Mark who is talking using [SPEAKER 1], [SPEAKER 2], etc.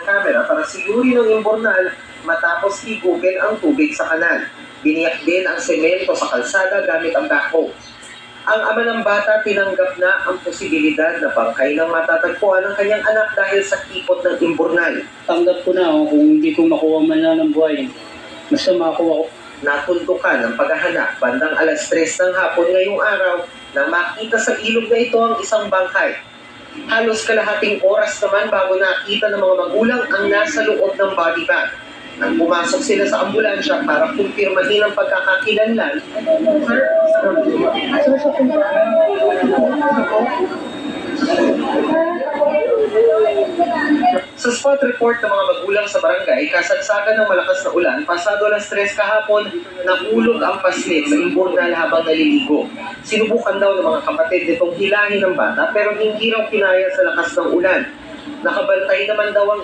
[SPEAKER 1] camera para siguri ng imbornal matapos higupin ang tubig sa kanal. Biniyak din ang semento sa kalsada gamit ang backhoe. Ang ama ng bata tinanggap na ang posibilidad na bangkay ng matatagpuan ng kanyang anak dahil sa kipot ng imbornal.
[SPEAKER 2] Tanggap ko na kung hindi ko makuha man lang ng buhay. Basta makuha ko.
[SPEAKER 1] Natuntukan ang paghahanap bandang alas 3 ng hapon ngayong araw na makita sa ilog na ito ang isang bangkay. Halos kalahating oras naman bago nakita ng mga magulang ang nasa loob ng body bag. Nang pumasok sila sa ambulansya para kumpirmahin ang pagkakakilanlan, sa spot report ng mga magulang sa barangay, kasagsagan ng malakas na ulan, pasado alas 3 kahapon, nahulog ang paslit sa imbornal habang naliligo. Sinubukan daw ng mga kapatid nitong hilahin ng bata pero hindi raw kinaya sa lakas ng ulan. Nakabantay naman daw ang